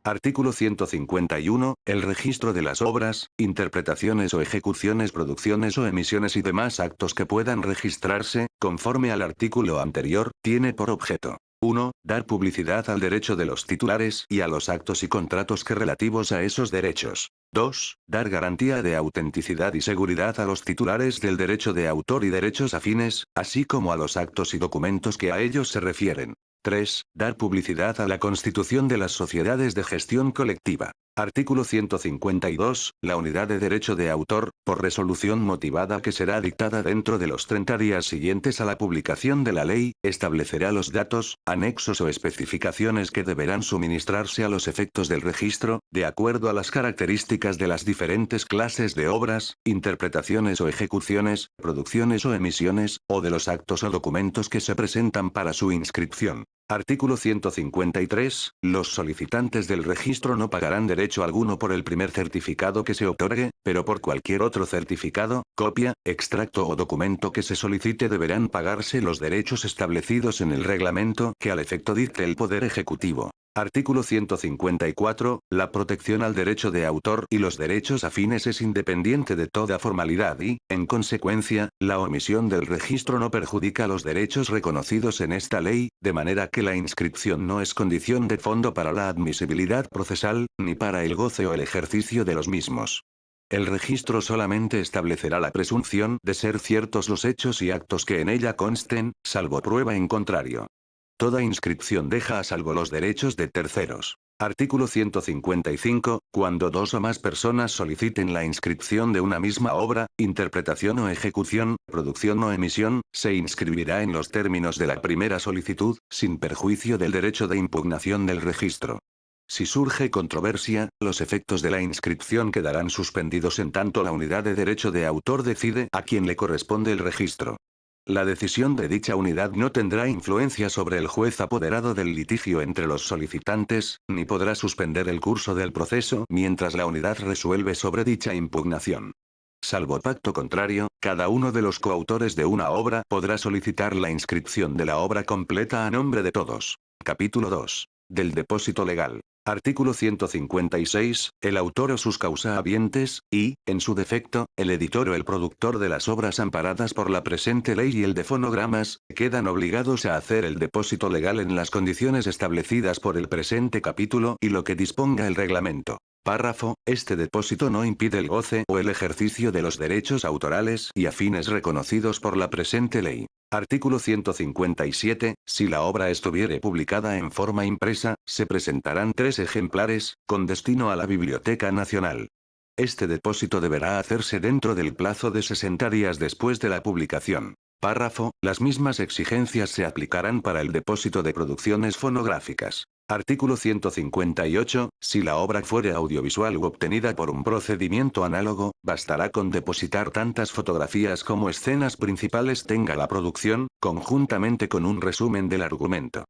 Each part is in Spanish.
Artículo 151. El registro de las obras, interpretaciones o ejecuciones, producciones o emisiones y demás actos que puedan registrarse, conforme al artículo anterior, tiene por objeto: 1. Dar publicidad al derecho de los titulares y a los actos y contratos que relativos a esos derechos. 2. Dar garantía de autenticidad y seguridad a los titulares del derecho de autor y derechos afines, así como a los actos y documentos que a ellos se refieren. 3. Dar publicidad a la constitución de las sociedades de gestión colectiva. Artículo 152. La unidad de derecho de autor, por resolución motivada que será dictada dentro de los 30 días siguientes a la publicación de la ley, establecerá los datos, anexos o especificaciones que deberán suministrarse a los efectos del registro, de acuerdo a las características de las diferentes clases de obras, interpretaciones o ejecuciones, producciones o emisiones, o de los actos o documentos que se presentan para su inscripción. Artículo 153. Los solicitantes del registro no pagarán derecho alguno por el primer certificado que se otorgue, pero por cualquier otro certificado, copia, extracto o documento que se solicite deberán pagarse los derechos establecidos en el reglamento que al efecto dicte el Poder Ejecutivo. Artículo 154. La protección al derecho de autor y los derechos afines es independiente de toda formalidad y, en consecuencia, la omisión del registro no perjudica los derechos reconocidos en esta ley, de manera que la inscripción no es condición de fondo para la admisibilidad procesal, ni para el goce o el ejercicio de los mismos. El registro solamente establecerá la presunción de ser ciertos los hechos y actos que en ella consten, salvo prueba en contrario. Toda inscripción deja a salvo los derechos de terceros. Artículo 155. Cuando dos o más personas soliciten la inscripción de una misma obra, interpretación o ejecución, producción o emisión, se inscribirá en los términos de la primera solicitud, sin perjuicio del derecho de impugnación del registro. Si surge controversia, los efectos de la inscripción quedarán suspendidos en tanto la unidad de derecho de autor decide a quién le corresponde el registro. La decisión de dicha unidad no tendrá influencia sobre el juez apoderado del litigio entre los solicitantes, ni podrá suspender el curso del proceso mientras la unidad resuelve sobre dicha impugnación. Salvo pacto contrario, cada uno de los coautores de una obra podrá solicitar la inscripción de la obra completa a nombre de todos. Capítulo 2. Del depósito legal. Artículo 156. El autor o sus causahabientes, y, en su defecto, el editor o el productor de las obras amparadas por la presente ley y el de fonogramas, quedan obligados a hacer el depósito legal en las condiciones establecidas por el presente capítulo y lo que disponga el reglamento. Párrafo. Este depósito no impide el goce o el ejercicio de los derechos autorales y afines reconocidos por la presente ley. Artículo 157. Si la obra estuviere publicada en forma impresa, se presentarán 3 ejemplares, con destino a la Biblioteca Nacional. Este depósito deberá hacerse dentro del plazo de 60 días después de la publicación. Párrafo. Las mismas exigencias se aplicarán para el depósito de producciones fonográficas. Artículo 158. Si la obra fuere audiovisual u obtenida por un procedimiento análogo, bastará con depositar tantas fotografías como escenas principales tenga la producción, conjuntamente con un resumen del argumento.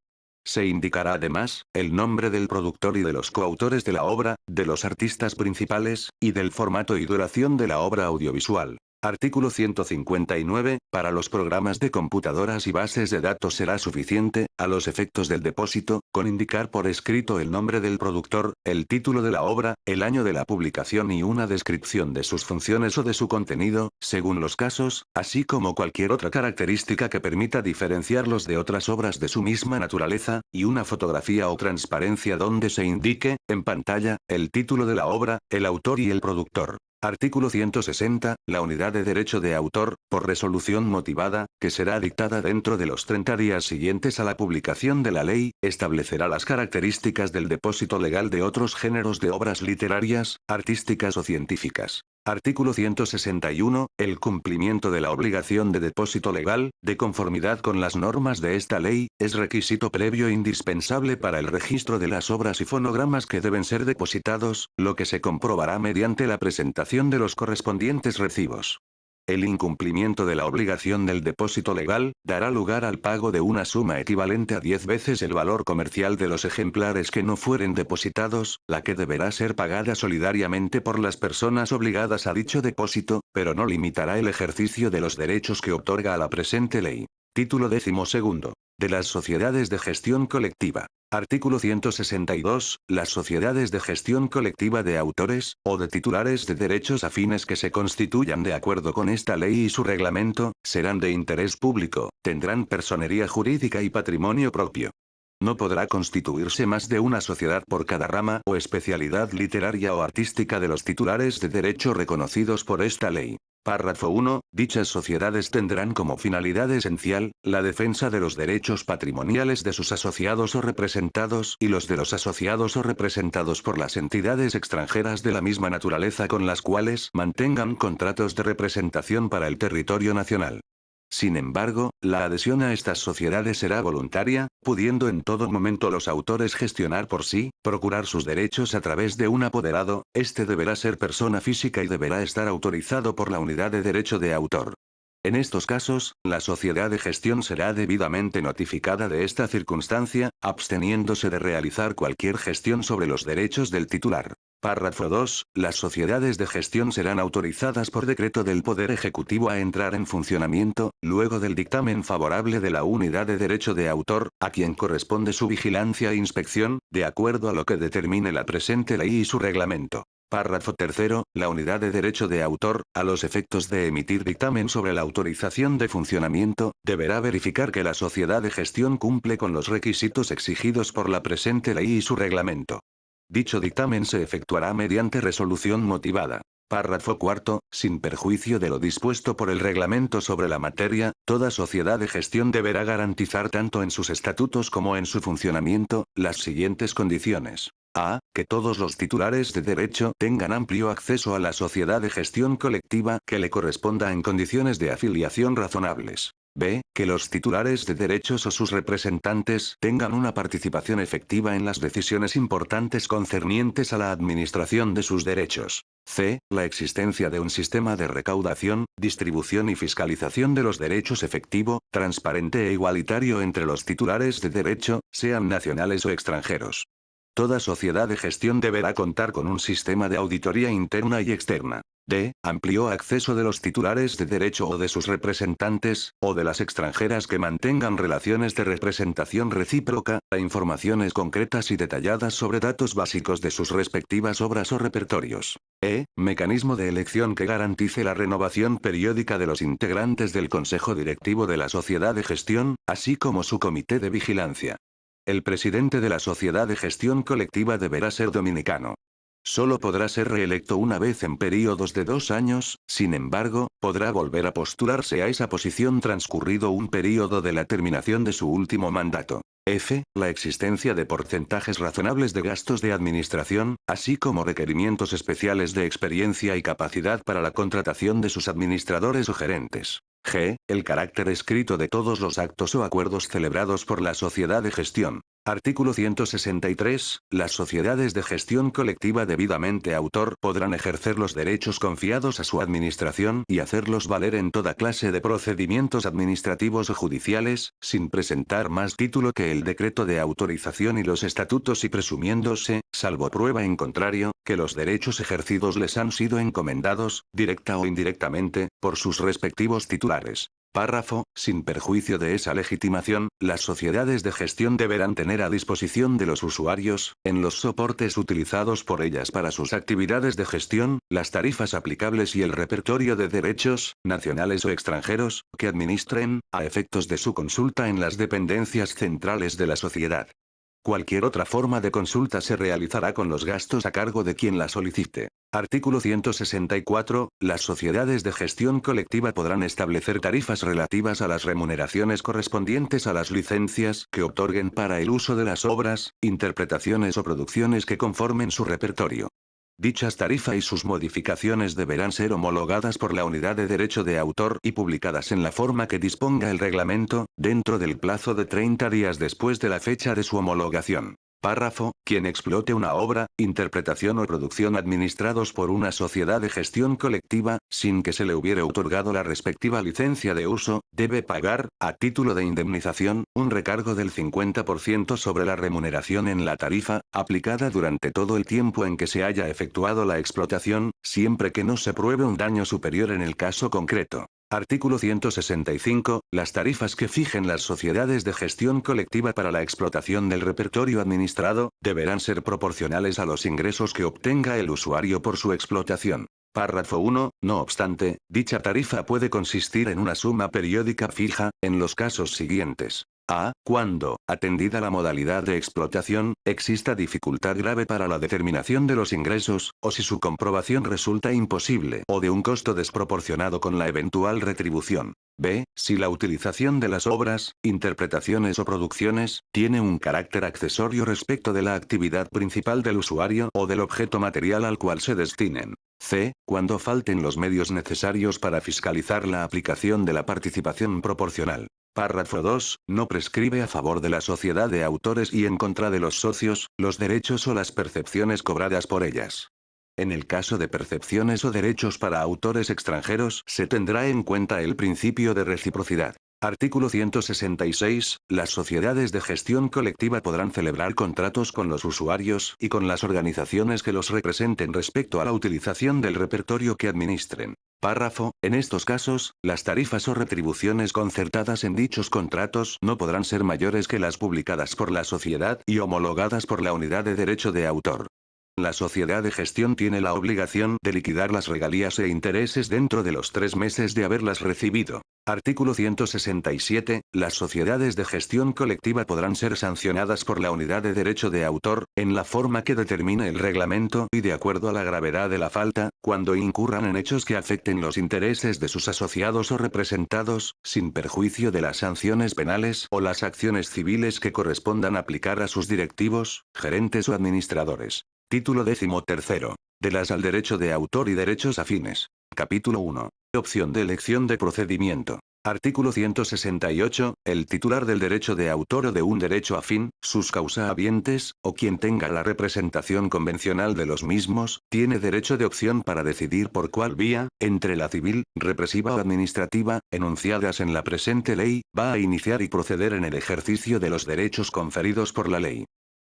Se indicará además, el nombre del productor y de los coautores de la obra, de los artistas principales, y del formato y duración de la obra audiovisual. Artículo 159. Para los programas de computadoras y bases de datos será suficiente, a los efectos del depósito, con indicar por escrito el nombre del productor, el título de la obra, el año de la publicación y una descripción de sus funciones o de su contenido, según los casos, así como cualquier otra característica que permita diferenciarlos de otras obras de su misma naturaleza, y una fotografía o transparencia donde se indique, en pantalla, el título de la obra, el autor y el productor. Artículo 160. La unidad de derecho de autor, por resolución motivada, que será dictada dentro de los 30 días siguientes a la publicación de la ley, establecerá las características del depósito legal de otros géneros de obras literarias, artísticas o científicas. Artículo 161. El cumplimiento de la obligación de depósito legal, de conformidad con las normas de esta ley, es requisito previo indispensable para el registro de las obras y fonogramas que deben ser depositados, lo que se comprobará mediante la presentación de los correspondientes recibos. El incumplimiento de la obligación del depósito legal, dará lugar al pago de una suma equivalente a 10 veces el valor comercial de los ejemplares que no fueren depositados, la que deberá ser pagada solidariamente por las personas obligadas a dicho depósito, pero no limitará el ejercicio de los derechos que otorga a la presente ley. Título 12. De las sociedades de gestión colectiva. Artículo 162. Las sociedades de gestión colectiva de autores, o de titulares de derechos afines que se constituyan de acuerdo con esta ley y su reglamento, serán de interés público, tendrán personería jurídica y patrimonio propio. No podrá constituirse más de una sociedad por cada rama o especialidad literaria o artística de los titulares de derecho reconocidos por esta ley. Párrafo 1. Dichas sociedades tendrán como finalidad esencial, la defensa de los derechos patrimoniales de sus asociados o representados y los de los asociados o representados por las entidades extranjeras de la misma naturaleza con las cuales mantengan contratos de representación para el territorio nacional. Sin embargo, la adhesión a estas sociedades será voluntaria, pudiendo en todo momento los autores gestionar por sí, procurar sus derechos a través de un apoderado, este deberá ser persona física y deberá estar autorizado por la Unidad de Derecho de Autor. En estos casos, la sociedad de gestión será debidamente notificada de esta circunstancia, absteniéndose de realizar cualquier gestión sobre los derechos del titular. Párrafo 2. Las sociedades de gestión serán autorizadas por decreto del Poder Ejecutivo a entrar en funcionamiento, luego del dictamen favorable de la Unidad de Derecho de Autor, a quien corresponde su vigilancia e inspección, de acuerdo a lo que determine la presente ley y su reglamento. Párrafo 3. La Unidad de Derecho de Autor, a los efectos de emitir dictamen sobre la autorización de funcionamiento, deberá verificar que la sociedad de gestión cumple con los requisitos exigidos por la presente ley y su reglamento. Dicho dictamen se efectuará mediante resolución motivada. Párrafo 4. Sin perjuicio de lo dispuesto por el reglamento sobre la materia, toda sociedad de gestión deberá garantizar tanto en sus estatutos como en su funcionamiento, las siguientes condiciones. A. Que todos los titulares de derecho tengan amplio acceso a la sociedad de gestión colectiva que le corresponda en condiciones de afiliación razonables. B. Que los titulares de derechos o sus representantes tengan una participación efectiva en las decisiones importantes concernientes a la administración de sus derechos. C. La existencia de un sistema de recaudación, distribución y fiscalización de los derechos efectivo, transparente e igualitario entre los titulares de derecho, sean nacionales o extranjeros. Toda sociedad de gestión deberá contar con un sistema de auditoría interna y externa. D. Amplio acceso de los titulares de derecho o de sus representantes, o de las extranjeras que mantengan relaciones de representación recíproca, a informaciones concretas y detalladas sobre datos básicos de sus respectivas obras o repertorios. E. Mecanismo de elección que garantice la renovación periódica de los integrantes del Consejo Directivo de la Sociedad de Gestión, así como su Comité de Vigilancia. El presidente de la sociedad de gestión colectiva deberá ser dominicano. Solo podrá ser reelecto una vez en períodos de 2 años, sin embargo, podrá volver a postularse a esa posición transcurrido un período de la terminación de su último mandato. F. La existencia de porcentajes razonables de gastos de administración, así como requerimientos especiales de experiencia y capacidad para la contratación de sus administradores o gerentes. G. El carácter escrito de todos los actos o acuerdos celebrados por la sociedad de gestión. Artículo 163. Las sociedades de gestión colectiva debidamente autor podrán ejercer los derechos confiados a su administración y hacerlos valer en toda clase de procedimientos administrativos o judiciales, sin presentar más título que el decreto de autorización y los estatutos y presumiéndose, salvo prueba en contrario, que los derechos ejercidos les han sido encomendados, directa o indirectamente, por sus respectivos titulares. Párrafo. Sin perjuicio de esa legitimación, las sociedades de gestión deberán tener a disposición de los usuarios, en los soportes utilizados por ellas para sus actividades de gestión, las tarifas aplicables y el repertorio de derechos, nacionales o extranjeros, que administren, a efectos de su consulta en las dependencias centrales de la sociedad. Cualquier otra forma de consulta se realizará con los gastos a cargo de quien la solicite. Artículo 164. Las sociedades de gestión colectiva podrán establecer tarifas relativas a las remuneraciones correspondientes a las licencias que otorguen para el uso de las obras, interpretaciones o producciones que conformen su repertorio. Dichas tarifas y sus modificaciones deberán ser homologadas por la Unidad de Derecho de Autor y publicadas en la forma que disponga el reglamento, dentro del plazo de 30 días después de la fecha de su homologación. Párrafo. Quien explote una obra, interpretación o producción administrados por una sociedad de gestión colectiva, sin que se le hubiere otorgado la respectiva licencia de uso, debe pagar, a título de indemnización, un recargo del 50% sobre la remuneración en la tarifa, aplicada durante todo el tiempo en que se haya efectuado la explotación, siempre que no se pruebe un daño superior en el caso concreto. Artículo 165. Las tarifas que fijen las sociedades de gestión colectiva para la explotación del repertorio administrado, deberán ser proporcionales a los ingresos que obtenga el usuario por su explotación. Párrafo 1. No obstante, dicha tarifa puede consistir en una suma periódica fija, en los casos siguientes. A. Cuando, atendida la modalidad de explotación, exista dificultad grave para la determinación de los ingresos, o si su comprobación resulta imposible o de un costo desproporcionado con la eventual retribución. B. Si la utilización de las obras, interpretaciones o producciones, tiene un carácter accesorio respecto de la actividad principal del usuario o del objeto material al cual se destinen. C. Cuando falten los medios necesarios para fiscalizar la aplicación de la participación proporcional. Párrafo 2. No prescribe a favor de la sociedad de autores y en contra de los socios, los derechos o las percepciones cobradas por ellas. En el caso de percepciones o derechos para autores extranjeros, se tendrá en cuenta el principio de reciprocidad. Artículo 166. Las sociedades de gestión colectiva podrán celebrar contratos con los usuarios y con las organizaciones que los representen respecto a la utilización del repertorio que administren. Párrafo. En estos casos, las tarifas o retribuciones concertadas en dichos contratos no podrán ser mayores que las publicadas por la sociedad y homologadas por la unidad de derecho de autor. La sociedad de gestión tiene la obligación de liquidar las regalías e intereses dentro de los 3 meses de haberlas recibido. Artículo 167. Las sociedades de gestión colectiva podrán ser sancionadas por la unidad de derecho de autor, en la forma que determine el reglamento y de acuerdo a la gravedad de la falta, cuando incurran en hechos que afecten los intereses de sus asociados o representados, sin perjuicio de las sanciones penales o las acciones civiles que correspondan aplicar a sus directivos, gerentes o administradores. Título 13. De las al derecho de autor y derechos afines. Capítulo 1. Opción de elección de procedimiento. Artículo 168. El titular del derecho de autor o de un derecho afín, sus causahabientes, o quien tenga la representación convencional de los mismos, tiene derecho de opción para decidir por cuál vía, entre la civil, represiva o administrativa, enunciadas en la presente ley, va a iniciar y proceder en el ejercicio de los derechos conferidos por la ley.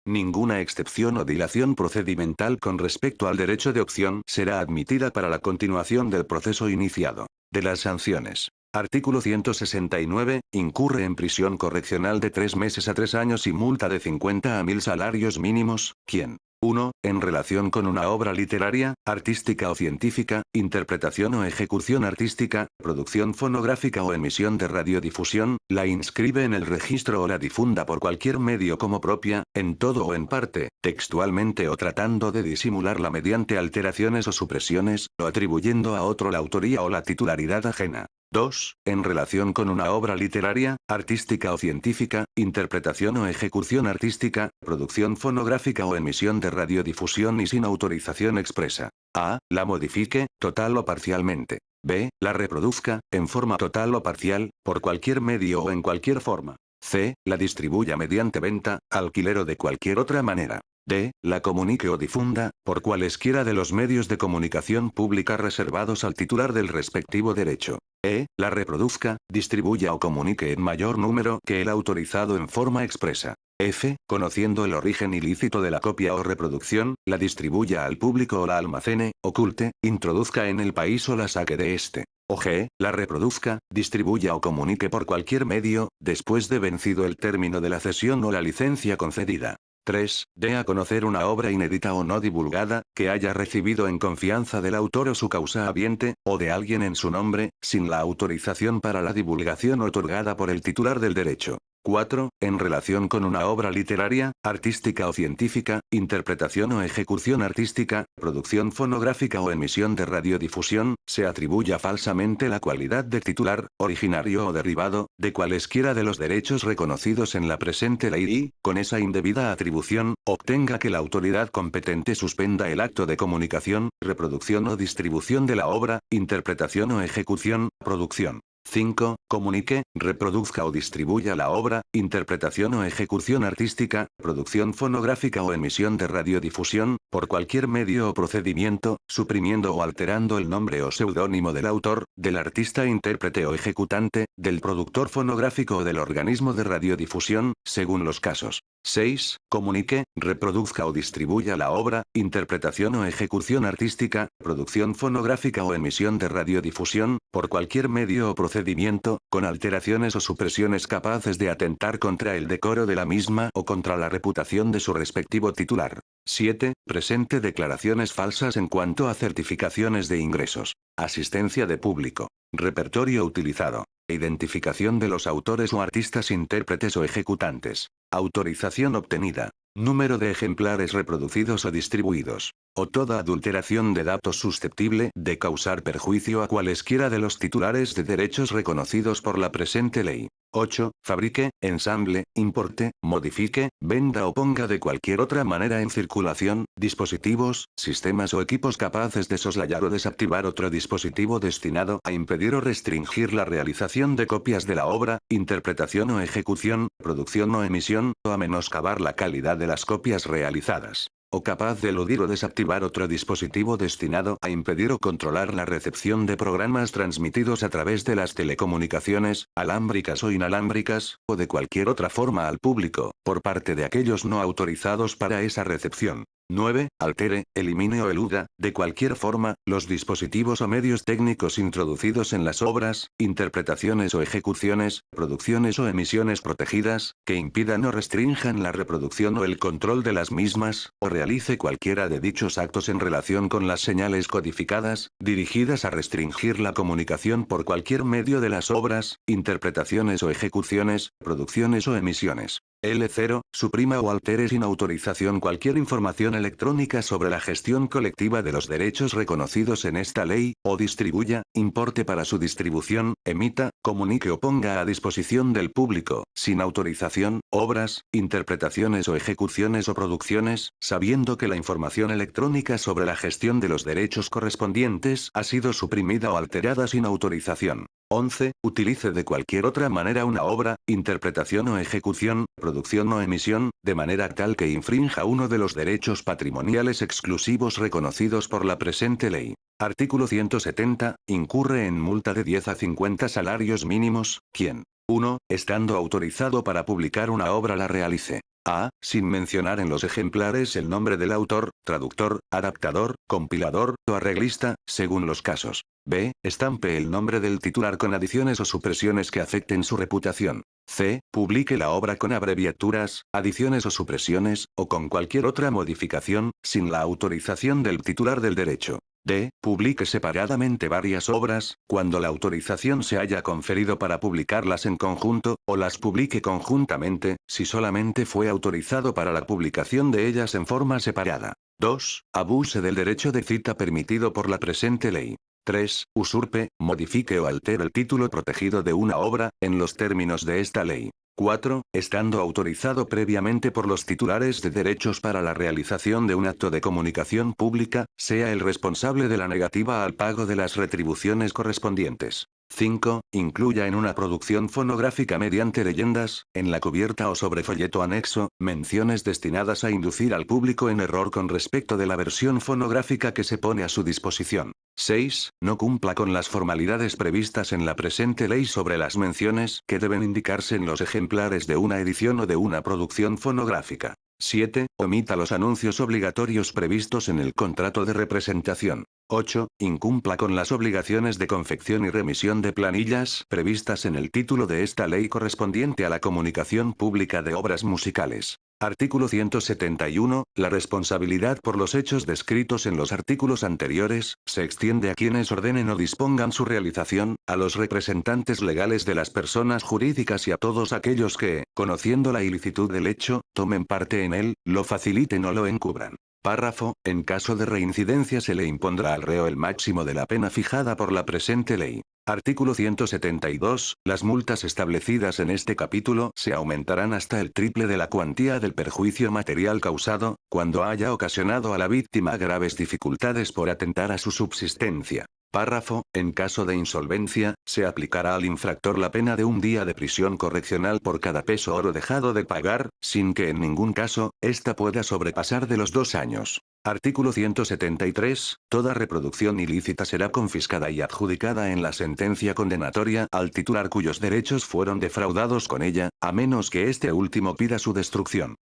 Ninguna excepción o dilación procedimental con respecto al derecho de opción será admitida para la continuación del proceso iniciado. De las sanciones. Artículo 169. Incurre en prisión correccional de 3 meses a 3 años y multa de 50 a 1000 salarios mínimos, quien 1. En relación con una obra literaria, artística o científica, interpretación o ejecución artística, producción fonográfica o emisión de radiodifusión, la inscribe en el registro o la difunda por cualquier medio como propia, en todo o en parte, textualmente o tratando de disimularla mediante alteraciones o supresiones, o atribuyendo a otro la autoría o la titularidad ajena. 2. En relación con una obra literaria, artística o científica, interpretación o ejecución artística, producción fonográfica o emisión de radiodifusión y sin autorización expresa. A. La modifique, total o parcialmente. B. La reproduzca, en forma total o parcial, por cualquier medio o en cualquier forma. C. La distribuya mediante venta, alquiler o de cualquier otra manera. D. La comunique o difunda, por cualesquiera de los medios de comunicación pública reservados al titular del respectivo derecho. E. La reproduzca, distribuya o comunique en mayor número que el autorizado en forma expresa. F. Conociendo el origen ilícito de la copia o reproducción, la distribuya al público o la almacene, oculte, introduzca en el país o la saque de este. O G. La reproduzca, distribuya o comunique por cualquier medio, después de vencido el término de la cesión o la licencia concedida. 3. Dé a conocer una obra inédita o no divulgada, que haya recibido en confianza del autor o su causahabiente, o de alguien en su nombre, sin la autorización para la divulgación otorgada por el titular del derecho. 4. En relación con una obra literaria, artística o científica, interpretación o ejecución artística, producción fonográfica o emisión de radiodifusión, se atribuya falsamente la cualidad de titular, originario o derivado, de cualesquiera de los derechos reconocidos en la presente ley y, con esa indebida atribución, obtenga que la autoridad competente suspenda el acto de comunicación, reproducción o distribución de la obra, interpretación o ejecución, producción. 5. Comunique, reproduzca o distribuya la obra, interpretación o ejecución artística, producción fonográfica o emisión de radiodifusión, por cualquier medio o procedimiento, suprimiendo o alterando el nombre o seudónimo del autor, del artista intérprete o ejecutante, del productor fonográfico o del organismo de radiodifusión, según los casos. 6. Comunique, reproduzca o distribuya la obra, interpretación o ejecución artística, producción fonográfica o emisión de radiodifusión, por cualquier medio o procedimiento, con alteraciones o supresiones capaces de atentar contra el decoro de la misma o contra la reputación de su respectivo titular. 7. Presente declaraciones falsas en cuanto a certificaciones de ingresos, asistencia de público, repertorio utilizado, identificación de los autores o artistas intérpretes o ejecutantes, autorización obtenida, número de ejemplares reproducidos o distribuidos, o toda adulteración de datos susceptible de causar perjuicio a cualesquiera de los titulares de derechos reconocidos por la presente ley. 8. Fabrique, ensamble, importe, modifique, venda o ponga de cualquier otra manera en circulación, dispositivos, sistemas o equipos capaces de soslayar o desactivar otro dispositivo destinado a impedir o restringir la realización de copias de la obra, interpretación o ejecución, producción o emisión, o a menoscabar la calidad de las copias realizadas, o capaz de eludir o desactivar otro dispositivo destinado a impedir o controlar la recepción de programas transmitidos a través de las telecomunicaciones, alámbricas o inalámbricas, o de cualquier otra forma al público, por parte de aquellos no autorizados para esa recepción. 9. Altere, elimine o eluda, de cualquier forma, los dispositivos o medios técnicos introducidos en las obras, interpretaciones o ejecuciones, producciones o emisiones protegidas, que impidan o restrinjan la reproducción o el control de las mismas, o realice cualquiera de dichos actos en relación con las señales codificadas, dirigidas a restringir la comunicación por cualquier medio de las obras, interpretaciones o ejecuciones, producciones o emisiones. L0, suprima o altere sin autorización cualquier información electrónica sobre la gestión colectiva de los derechos reconocidos en esta ley, o distribuya, importe para su distribución, emita, comunique o ponga a disposición del público, sin autorización, obras, interpretaciones o ejecuciones o producciones, sabiendo que la información electrónica sobre la gestión de los derechos correspondientes ha sido suprimida o alterada sin autorización. 11. Utilice de cualquier otra manera una obra, interpretación o ejecución, producción o emisión, de manera tal que infrinja uno de los derechos patrimoniales exclusivos reconocidos por la presente ley. Artículo 170. Incurre en multa de 10 a 50 salarios mínimos, quien 1. Estando autorizado para publicar una obra la realice. A. Sin mencionar en los ejemplares el nombre del autor, traductor, adaptador, compilador, o arreglista, según los casos. B. Estampe el nombre del titular con adiciones o supresiones que afecten su reputación. C. Publique la obra con abreviaturas, adiciones o supresiones, o con cualquier otra modificación, sin la autorización del titular del derecho. D. Publique separadamente varias obras, cuando la autorización se haya conferido para publicarlas en conjunto, o las publique conjuntamente, si solamente fue autorizado para la publicación de ellas en forma separada. 2. Abuse del derecho de cita permitido por la presente ley. 3. Usurpe, modifique o altere el título protegido de una obra, en los términos de esta ley. 4. Estando autorizado previamente por los titulares de derechos para la realización de un acto de comunicación pública, sea el responsable de la negativa al pago de las retribuciones correspondientes. 5. Incluya en una producción fonográfica mediante leyendas, en la cubierta o sobre folleto anexo, menciones destinadas a inducir al público en error con respecto de la versión fonográfica que se pone a su disposición. 6. No cumpla con las formalidades previstas en la presente ley sobre las menciones que deben indicarse en los ejemplares de una edición o de una producción fonográfica. 7. Omita los anuncios obligatorios previstos en el contrato de representación. 8. Incumpla con las obligaciones de confección y remisión de planillas previstas en el título de esta ley correspondiente a la comunicación pública de obras musicales. Artículo 171. La responsabilidad por los hechos descritos en los artículos anteriores, se extiende a quienes ordenen o dispongan su realización, a los representantes legales de las personas jurídicas y a todos aquellos que, conociendo la ilicitud del hecho, tomen parte en él, lo faciliten o lo encubran. Párrafo. En caso de reincidencia se le impondrá al reo el máximo de la pena fijada por la presente ley. Artículo 172. Las multas establecidas en este capítulo se aumentarán hasta el triple de la cuantía del perjuicio material causado, cuando haya ocasionado a la víctima graves dificultades por atentar a su subsistencia. Párrafo. En caso de insolvencia, se aplicará al infractor la pena de 1 día de prisión correccional por cada peso oro dejado de pagar, sin que en ningún caso, ésta pueda sobrepasar de los 2 años. Artículo 173. Toda reproducción ilícita será confiscada y adjudicada en la sentencia condenatoria al titular cuyos derechos fueron defraudados con ella, a menos que este último pida su destrucción.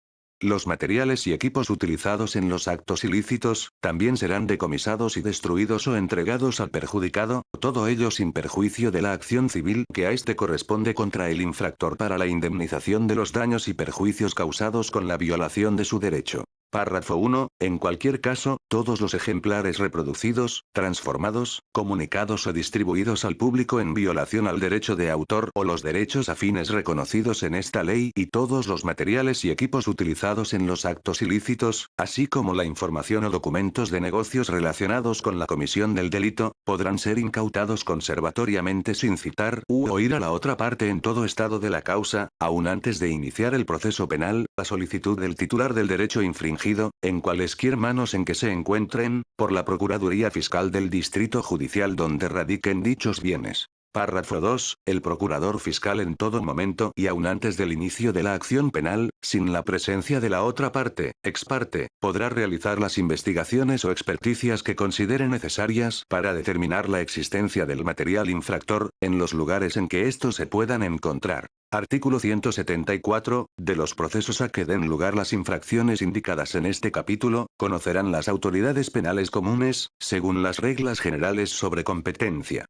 Los materiales y equipos utilizados en los actos ilícitos, también serán decomisados y destruidos o entregados al perjudicado, todo ello sin perjuicio de la acción civil que a este corresponde contra el infractor para la indemnización de los daños y perjuicios causados con la violación de su derecho. Párrafo 1. En cualquier caso, todos los ejemplares reproducidos, transformados, comunicados o distribuidos al público en violación al derecho de autor o los derechos afines reconocidos en esta ley y todos los materiales y equipos utilizados en los actos ilícitos, así como la información o documentos de negocios relacionados con la comisión del delito, podrán ser incautados conservatoriamente sin citar u oír a la otra parte en todo estado de la causa, aun antes de iniciar el proceso penal, a solicitud del titular del derecho infringido, en cualesquier manos en que se encuentren, por la Procuraduría Fiscal del Distrito Judicial donde radiquen dichos bienes. Párrafo 2. El procurador fiscal en todo momento y aun antes del inicio de la acción penal, sin la presencia de la otra parte, ex parte, podrá realizar las investigaciones o experticias que considere necesarias para determinar la existencia del material infractor, en los lugares en que estos se puedan encontrar. Artículo 174. De los procesos a que den lugar las infracciones indicadas en este capítulo, conocerán las autoridades penales comunes, según las reglas generales sobre competencia.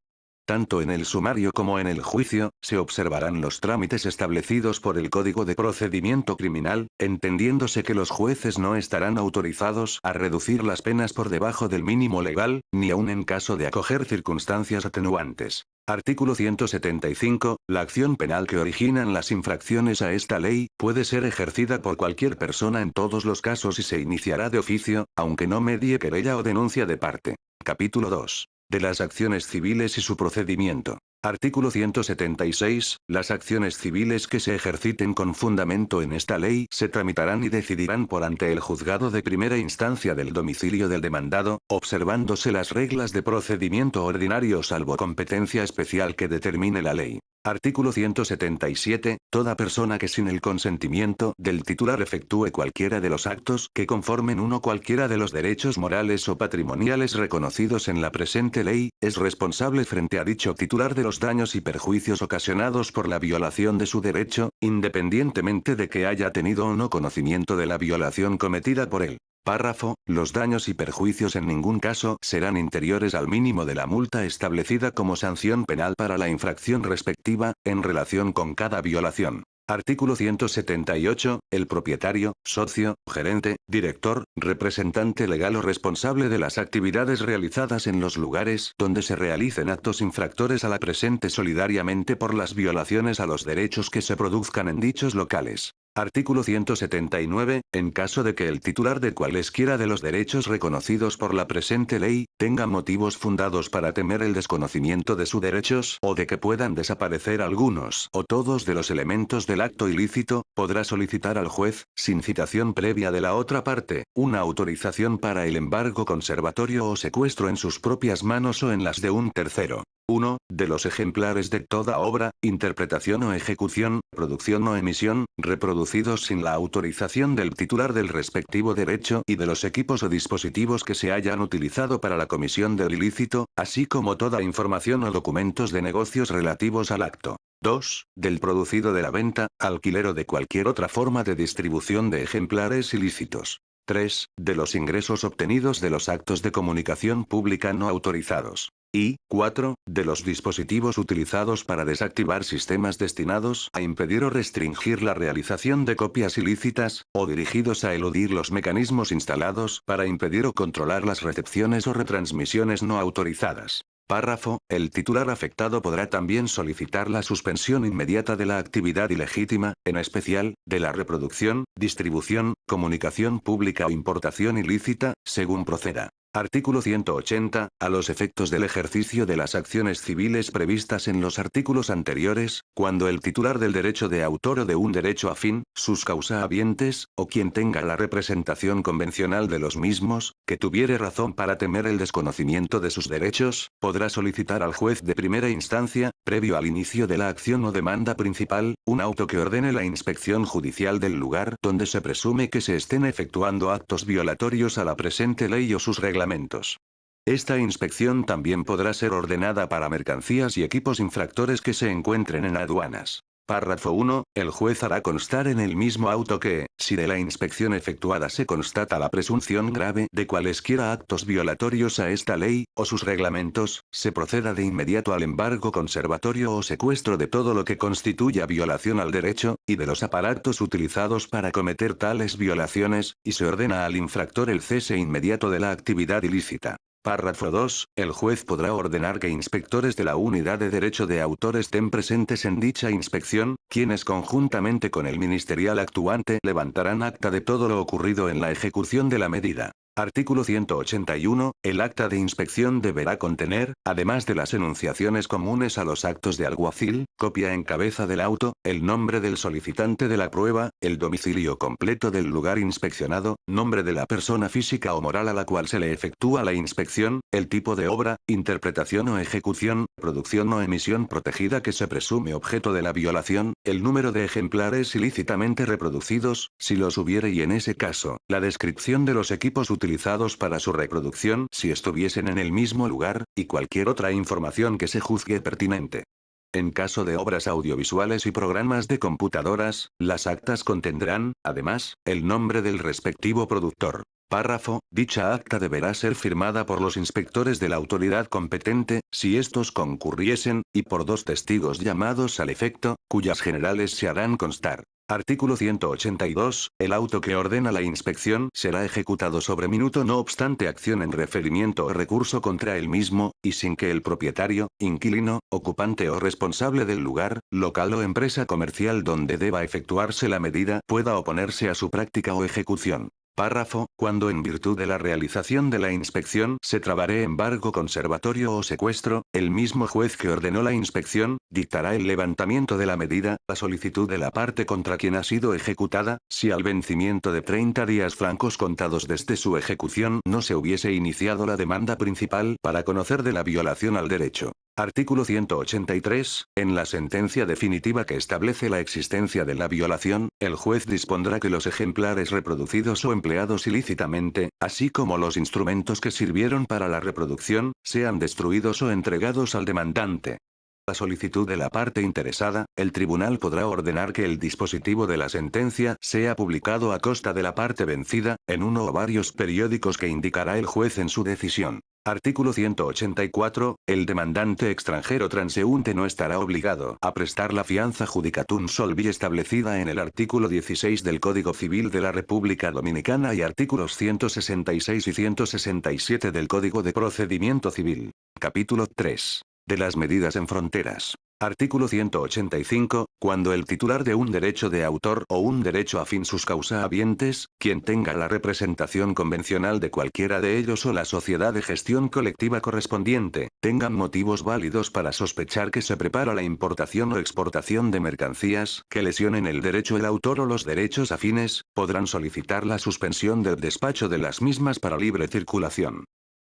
Tanto en el sumario como en el juicio, se observarán los trámites establecidos por el Código de Procedimiento Criminal, entendiéndose que los jueces no estarán autorizados a reducir las penas por debajo del mínimo legal, ni aun en caso de acoger circunstancias atenuantes. Artículo 175. La acción penal que originan las infracciones a esta ley, puede ser ejercida por cualquier persona en todos los casos y se iniciará de oficio, aunque no medie querella o denuncia de parte. Capítulo 2. De las acciones civiles y su procedimiento. Artículo 176. Las acciones civiles que se ejerciten con fundamento en esta ley se tramitarán y decidirán por ante el juzgado de primera instancia del domicilio del demandado, observándose las reglas de procedimiento ordinario salvo competencia especial que determine la ley. Artículo 177. Toda persona que sin el consentimiento del titular efectúe cualquiera de los actos que conformen uno cualquiera de los derechos morales o patrimoniales reconocidos en la presente ley, es responsable frente a dicho titular de los daños y perjuicios ocasionados por la violación de su derecho, independientemente de que haya tenido o no conocimiento de la violación cometida por él. Párrafo. Los daños y perjuicios en ningún caso serán inferiores al mínimo de la multa establecida como sanción penal para la infracción respectiva, en relación con cada violación. Artículo 178. El propietario, socio, gerente, director, representante legal o responsable de las actividades realizadas en los lugares donde se realicen actos infractores a la presente solidariamente por las violaciones a los derechos que se produzcan en dichos locales. Artículo 179. En caso de que el titular de cualesquiera de los derechos reconocidos por la presente ley, tenga motivos fundados para temer el desconocimiento de sus derechos o de que puedan desaparecer algunos o todos de los elementos del acto ilícito, podrá solicitar al juez, sin citación previa de la otra parte, una autorización para el embargo conservatorio o secuestro en sus propias manos o en las de un tercero. 1. De los ejemplares de toda obra, interpretación o ejecución, producción o emisión, reproducidos sin la autorización del titular del respectivo derecho y de los equipos o dispositivos que se hayan utilizado para la comisión del ilícito, así como toda información o documentos de negocios relativos al acto. 2. Del producido de la venta, alquiler o de cualquier otra forma de distribución de ejemplares ilícitos. 3. De los ingresos obtenidos de los actos de comunicación pública no autorizados. Y 4. De los dispositivos utilizados para desactivar sistemas destinados a impedir o restringir la realización de copias ilícitas, o dirigidos a eludir los mecanismos instalados para impedir o controlar las recepciones o retransmisiones no autorizadas. Párrafo. El titular afectado podrá también solicitar la suspensión inmediata de la actividad ilegítima, en especial, de la reproducción, distribución, comunicación pública o importación ilícita, según proceda. Artículo 180. A los efectos del ejercicio de las acciones civiles previstas en los artículos anteriores, cuando el titular del derecho de autor o de un derecho afín, sus causahabientes, o quien tenga la representación convencional de los mismos, que tuviere razón para temer el desconocimiento de sus derechos, podrá solicitar al juez de primera instancia, previo al inicio de la acción o demanda principal, un auto que ordene la inspección judicial del lugar donde se presume que se estén efectuando actos violatorios a la presente ley o sus reglamentos. Esta inspección también podrá ser ordenada para mercancías y equipos infractores que se encuentren en aduanas. Párrafo 1. El juez hará constar en el mismo auto que, si de la inspección efectuada se constata la presunción grave de cualesquiera actos violatorios a esta ley, o sus reglamentos, se proceda de inmediato al embargo conservatorio o secuestro de todo lo que constituya violación al derecho, y de los aparatos utilizados para cometer tales violaciones, y se ordena al infractor el cese inmediato de la actividad ilícita. Párrafo 2. El juez podrá ordenar que inspectores de la Unidad de Derecho de Autor estén presentes en dicha inspección, quienes conjuntamente con el ministerial actuante levantarán acta de todo lo ocurrido en la ejecución de la medida. Artículo 181. El acta de inspección deberá contener, además de las enunciaciones comunes a los actos de alguacil, copia en cabeza del auto, el nombre del solicitante de la prueba, el domicilio completo del lugar inspeccionado, nombre de la persona física o moral a la cual se le efectúa la inspección, el tipo de obra, interpretación o ejecución, producción o emisión protegida que se presume objeto de la violación, el número de ejemplares ilícitamente reproducidos, si los hubiere y en ese caso, la descripción de los equipos utilizados para su reproducción si estuviesen en el mismo lugar, y cualquier otra información que se juzgue pertinente. En caso de obras audiovisuales y programas de computadoras, las actas contendrán, además, el nombre del respectivo productor. Párrafo. Dicha acta deberá ser firmada por los inspectores de la autoridad competente, si estos concurriesen, y por 2 testigos llamados al efecto, cuyas generales se harán constar. Artículo 182. El auto que ordena la inspección será ejecutado sobre minuto no obstante acción en referimiento o recurso contra el mismo, y sin que el propietario, inquilino, ocupante o responsable del lugar, local o empresa comercial donde deba efectuarse la medida pueda oponerse a su práctica o ejecución. Párrafo. Cuando en virtud de la realización de la inspección se trabare embargo conservatorio o secuestro, el mismo juez que ordenó la inspección, dictará el levantamiento de la medida, a solicitud de la parte contra quien ha sido ejecutada, si al vencimiento de 30 días francos contados desde su ejecución no se hubiese iniciado la demanda principal para conocer de la violación al derecho. Artículo 183. En la sentencia definitiva que establece la existencia de la violación, el juez dispondrá que los ejemplares reproducidos o empleados ilícitamente, así como los instrumentos que sirvieron para la reproducción, sean destruidos o entregados al demandante. A solicitud de la parte interesada, el tribunal podrá ordenar que el dispositivo de la sentencia sea publicado a costa de la parte vencida, en uno o varios periódicos que indicará el juez en su decisión. Artículo 184. El demandante extranjero transeúnte no estará obligado a prestar la fianza judicatum solvi establecida en el artículo 16 del Código Civil de la República Dominicana y artículos 166 y 167 del Código de Procedimiento Civil. Capítulo 3. De las medidas en fronteras. Artículo 185. Cuando el titular de un derecho de autor o un derecho afín sus causahabientes, quien tenga la representación convencional de cualquiera de ellos o la sociedad de gestión colectiva correspondiente, tengan motivos válidos para sospechar que se prepara la importación o exportación de mercancías que lesionen el derecho del autor o los derechos afines, podrán solicitar la suspensión del despacho de las mismas para libre circulación.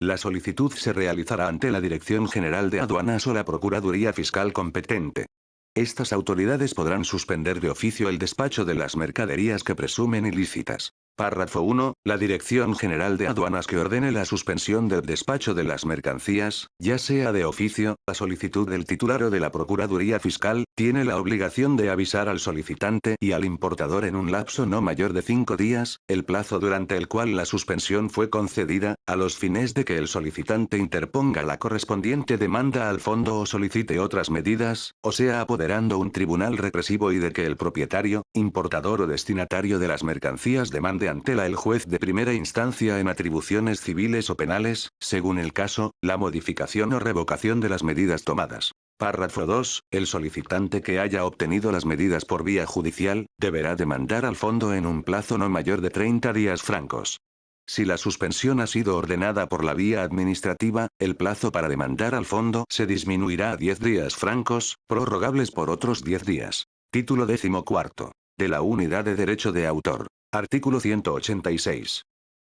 La solicitud se realizará ante la Dirección General de Aduanas o la Procuraduría Fiscal competente. Estas autoridades podrán suspender de oficio el despacho de las mercaderías que presumen ilícitas. Párrafo 1. La Dirección General de Aduanas que ordene la suspensión del despacho de las mercancías, ya sea de oficio, a solicitud del titular o de la Procuraduría Fiscal, tiene la obligación de avisar al solicitante y al importador en un lapso no mayor de 5 días, el plazo durante el cual la suspensión fue concedida, a los fines de que el solicitante interponga la correspondiente demanda al fondo o solicite otras medidas, o sea apoderando un tribunal represivo y de que el propietario, importador o destinatario de las mercancías demande ante el juez de primera instancia en atribuciones civiles o penales, según el caso, la modificación o revocación de las medidas tomadas. Párrafo 2. El solicitante que haya obtenido las medidas por vía judicial, deberá demandar al fondo en un plazo no mayor de 30 días francos. Si la suspensión ha sido ordenada por la vía administrativa, el plazo para demandar al fondo se disminuirá a 10 días francos, prorrogables por otros 10 días. Título 14. De la Unidad de Derecho de Autor. Artículo 186.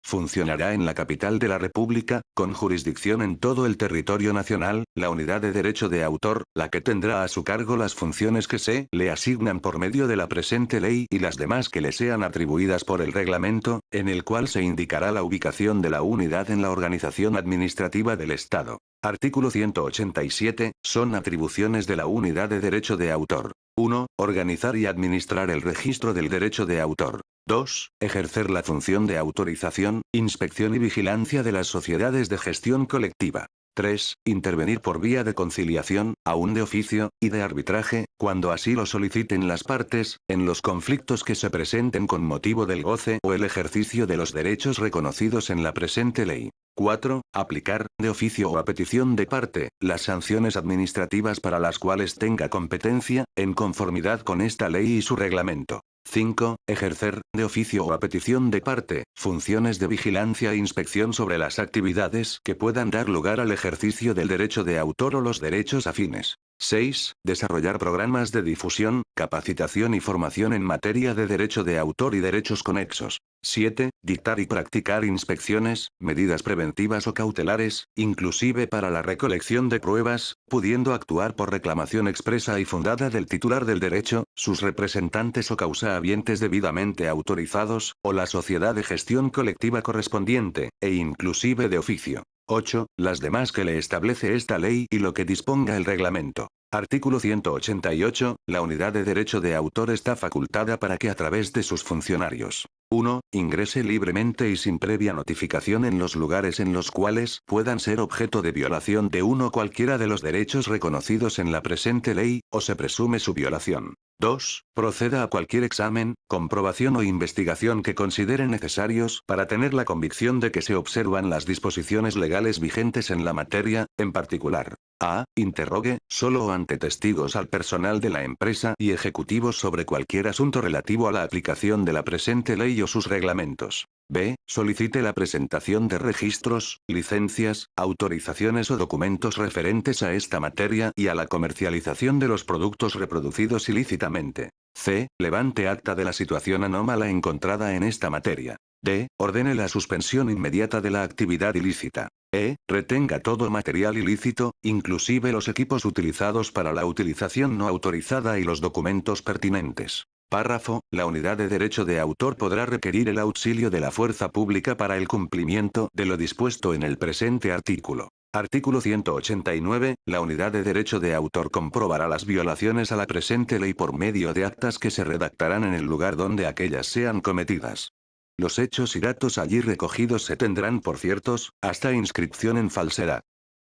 Funcionará en la capital de la República, con jurisdicción en todo el territorio nacional, la Unidad de Derecho de Autor, la que tendrá a su cargo las funciones que se le asignan por medio de la presente ley y las demás que le sean atribuidas por el reglamento, en el cual se indicará la ubicación de la unidad en la organización administrativa del Estado. Artículo 187. Son atribuciones de la Unidad de Derecho de Autor. 1. Organizar y administrar el registro del derecho de autor. 2. Ejercer la función de autorización, inspección y vigilancia de las sociedades de gestión colectiva. 3. Intervenir por vía de conciliación, aún de oficio, y de arbitraje, cuando así lo soliciten las partes, en los conflictos que se presenten con motivo del goce o el ejercicio de los derechos reconocidos en la presente ley. 4. Aplicar, de oficio o a petición de parte, las sanciones administrativas para las cuales tenga competencia, en conformidad con esta ley y su reglamento. 5. Ejercer, de oficio o a petición de parte, funciones de vigilancia e inspección sobre las actividades que puedan dar lugar al ejercicio del derecho de autor o los derechos afines. 6. Desarrollar programas de difusión, capacitación y formación en materia de derecho de autor y derechos conexos. 7. Dictar y practicar inspecciones, medidas preventivas o cautelares, inclusive para la recolección de pruebas, pudiendo actuar por reclamación expresa y fundada del titular del derecho, sus representantes o causahabientes debidamente autorizados, o la sociedad de gestión colectiva correspondiente, e inclusive de oficio. 8. Las demás que le establece esta ley y lo que disponga el reglamento. Artículo 188. La unidad de derecho de autor está facultada para que a través de sus funcionarios: 1. Ingrese libremente y sin previa notificación en los lugares en los cuales puedan ser objeto de violación de uno cualquiera de los derechos reconocidos en la presente ley, o se presume su violación. 2. Proceda a cualquier examen, comprobación o investigación que considere necesarios para tener la convicción de que se observan las disposiciones legales vigentes en la materia, en particular. A. Interrogue, solo o ante testigos, al personal de la empresa y ejecutivos sobre cualquier asunto relativo a la aplicación de la presente ley o sus reglamentos. B. Solicite la presentación de registros, licencias, autorizaciones o documentos referentes a esta materia y a la comercialización de los productos reproducidos ilícitamente. C. Levante acta de la situación anómala encontrada en esta materia. D. Ordene la suspensión inmediata de la actividad ilícita. E. Retenga todo material ilícito, inclusive los equipos utilizados para la utilización no autorizada y los documentos pertinentes. Párrafo. La unidad de derecho de autor podrá requerir el auxilio de la fuerza pública para el cumplimiento de lo dispuesto en el presente artículo. Artículo 189. La unidad de derecho de autor comprobará las violaciones a la presente ley por medio de actas que se redactarán en el lugar donde aquellas sean cometidas. Los hechos y datos allí recogidos se tendrán por ciertos, hasta inscripción en falsedad.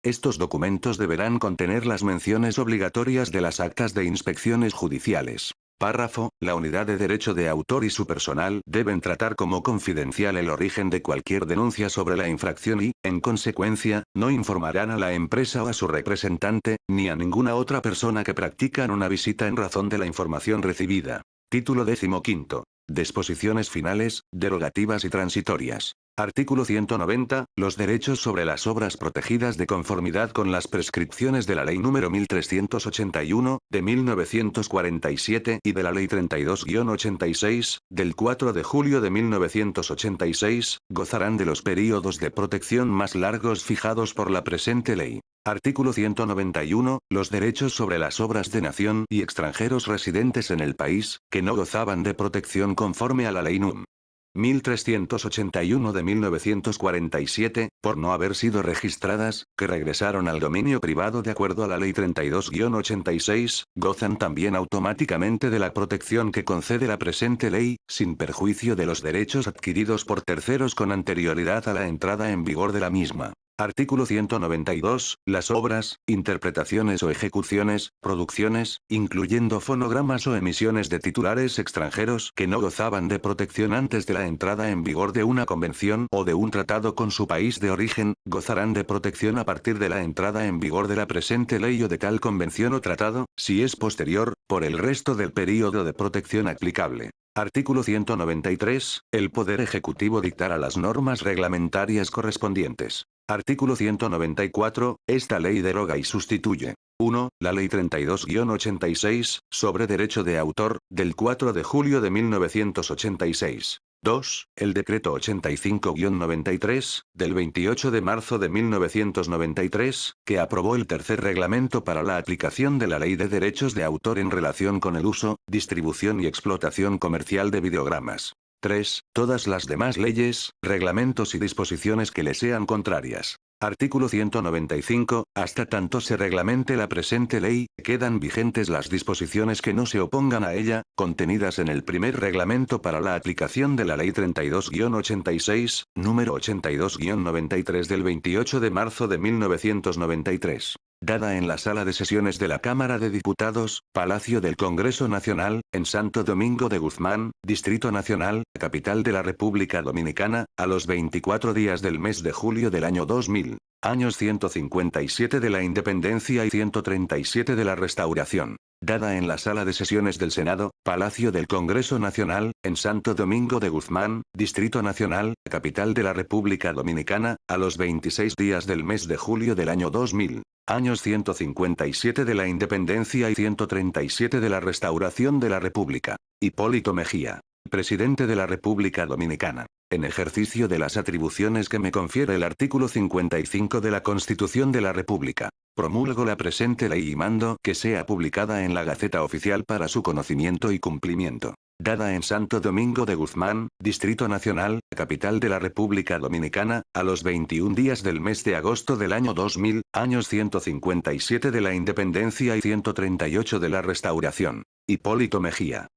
Estos documentos deberán contener las menciones obligatorias de las actas de inspecciones judiciales. Párrafo. La unidad de derecho de autor y su personal deben tratar como confidencial el origen de cualquier denuncia sobre la infracción y, en consecuencia, no informarán a la empresa o a su representante, ni a ninguna otra persona que practican una visita en razón de la información recibida. Título 15. Disposiciones finales, derogativas y transitorias. Artículo 190. Los derechos sobre las obras protegidas de conformidad con las prescripciones de la Ley nº 1381, de 1947 y de la Ley 32-86, del 4 de julio de 1986, gozarán de los períodos de protección más largos fijados por la presente ley. Artículo 191. Los derechos sobre las obras de nación y extranjeros residentes en el país, que no gozaban de protección conforme a la Ley núm. 1381 de 1947, por no haber sido registradas, que regresaron al dominio privado de acuerdo a la Ley 32-86, gozan también automáticamente de la protección que concede la presente ley, sin perjuicio de los derechos adquiridos por terceros con anterioridad a la entrada en vigor de la misma. Artículo 192. Las obras, interpretaciones o ejecuciones, producciones, incluyendo fonogramas o emisiones de titulares extranjeros que no gozaban de protección antes de la entrada en vigor de una convención o de un tratado con su país de origen, gozarán de protección a partir de la entrada en vigor de la presente ley o de tal convención o tratado, si es posterior, por el resto del período de protección aplicable. Artículo 193. El Poder Ejecutivo dictará las normas reglamentarias correspondientes. Artículo 194. Esta ley deroga y sustituye: 1. La Ley 32-86, sobre derecho de autor, del 4 de julio de 1986. 2. El Decreto 85-93, del 28 de marzo de 1993, que aprobó el tercer reglamento para la aplicación de la Ley de Derechos de Autor en relación con el uso, distribución y explotación comercial de videogramas. 3. Todas las demás leyes, reglamentos y disposiciones que le sean contrarias. Artículo 195. Hasta tanto se reglamente la presente ley, quedan vigentes las disposiciones que no se opongan a ella, contenidas en el primer reglamento para la aplicación de la Ley 32-86, número 82-93 del 28 de marzo de 1993. Dada en la Sala de Sesiones de la Cámara de Diputados, Palacio del Congreso Nacional, en Santo Domingo de Guzmán, Distrito Nacional, capital de la República Dominicana, a los 24 días del mes de julio del año 2000. Años 157 de la Independencia y 137 de la Restauración. Dada en la Sala de Sesiones del Senado, Palacio del Congreso Nacional, en Santo Domingo de Guzmán, Distrito Nacional, capital de la República Dominicana, a los 26 días del mes de julio del año 2000. Años 157 de la Independencia y 137 de la Restauración de la República. Hipólito Mejía. Presidente de la República Dominicana. En ejercicio de las atribuciones que me confiere el artículo 55 de la Constitución de la República, promulgo la presente ley y mando que sea publicada en la Gaceta Oficial para su conocimiento y cumplimiento. Dada en Santo Domingo de Guzmán, Distrito Nacional, capital de la República Dominicana, a los 21 días del mes de agosto del año 2000, años 157 de la Independencia y 138 de la Restauración. Hipólito Mejía.